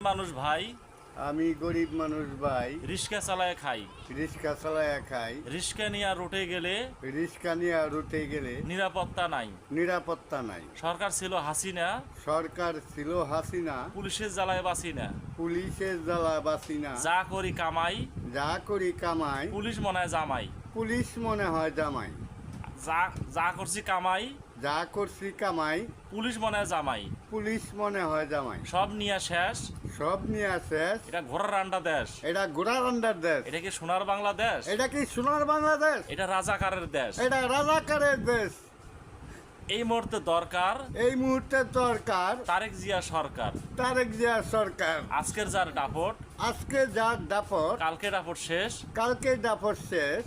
মানুষ ভাই, আমি গরিব মানুষ ভাই। রিক্সা চালায় খাই। রিক্সা চালায়া খাই। রিক্সা নিয়ে রুটে গেলে রিক্সা নিয়ে রুটে গেলে নিরাপত্তা নাই। নিরাপত্তা নাই। সরকার ছিল হাসিনা, সরকার ছিল হাসিনা, পুলিশের জ্বালায় বাঁচি না। পুলিশের জ্বালা বাসি না। যা করি কামাই, যা করি কামাই, পুলিশ মনে হয় জামাই। পুলিশ মনে হয় জামাই। যা যা করছি কামাই, যা করছি কামাই, পুলিশ মনে হয় জামাই। পুলিশ মনে হয় জামাই। সব নিয়ে শেষ, সব নিয়ে শেষ। এটা ঘোড়ার রান্ডা দেশ। এটা গোড়ার আন্ডার দেশ। এটা কি সোনার বাংলাদেশ? এটা কি সোনার বাংলাদেশ? এটা রাজাকারের দেশ। এটা রাজাকারের দেশ। এই মুহূর্তে দরকার এই মুহূর্তে দরকার তারেক জিয়া সরকার। তারেক জিয়া সরকার। আজকের যার দাপট, আজকে যার দাপট, কালকে দাপট শেষ। কালকে দাপট শেষ।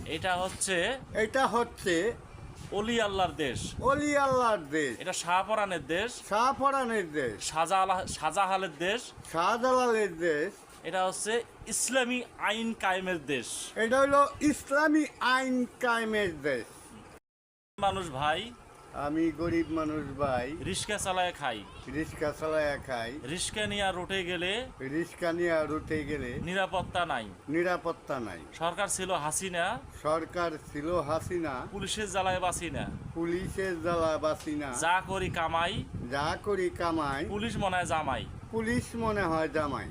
এটা হচ্ছে অলি আল্লাহর দেশ। অলি আল্লাহর দেশ। এটা শাহপরানের দেশ, শাহপরানের দেশ। শাহজাহালের দেশ। শাহজালালের দেশ। এটা হচ্ছে ইসলামী আইন কায়েমের দেশ। এটা হলো ইসলামী আইন কায়েমের দেশ। মানুষ ভাই, আমি গরিব মানুষ ভাই। রিক্সা চালায় খাই। রিক্সা চালায়া খাই। রিক্সা নিয়ে রুটে গেলে রিক্সা নিয়ে রুটে গেলে নিরাপত্তা নাই। নিরাপত্তা নাই। সরকার ছিল হাসিনা, সরকার ছিল হাসিনা, পুলিশের জ্বালায় বাঁচি না। পুলিশের জ্বালা বাসি না। যা করি কামাই, যা করি কামাই, পুলিশ মনে হয় জামাই। পুলিশ মনে হয় জামাই।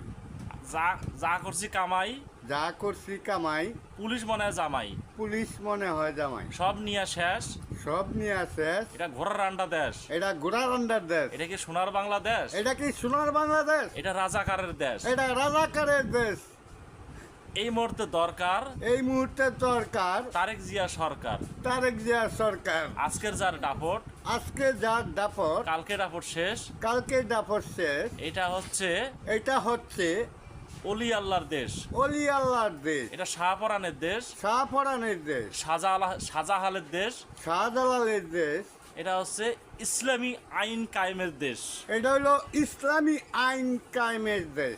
যা করছি কামাই, যা করছি কামাই, পুলিশ মনে হয় জামাই। পুলিশ মনে হয় জামাই। সব নিয়ে শেষ, সব নিয়ে শেষ। এটা ঘোড়ার রান্ডা দেশ। এটা গোড়ার আন্ডার দেশ। এটা কি সোনার বাংলাদেশ? এটা কি সোনার বাংলাদেশ? এটা রাজাকারের দেশ। এটা রাজাকারের দেশ। এই মুহূর্তে দরকার এই মুহূর্তে দরকার তারেক জিয়া সরকার। তারেক জিয়া সরকার। আজকের যার দাপট, আজকে যার দাপট, কালকে দাপট শেষ। কালকে দাপট শেষ। এটা হচ্ছে অলি আল্লাহর দেশ। অলি আল্লাহর দেশ। এটা শাহপরানের দেশ, শাহপরানের দেশ। শাহজাহালের দেশ। শাহজালালের দেশ। এটা হচ্ছে ইসলামী আইন কায়েমের দেশ। এটা হলো ইসলামী আইন কায়েমের দেশ।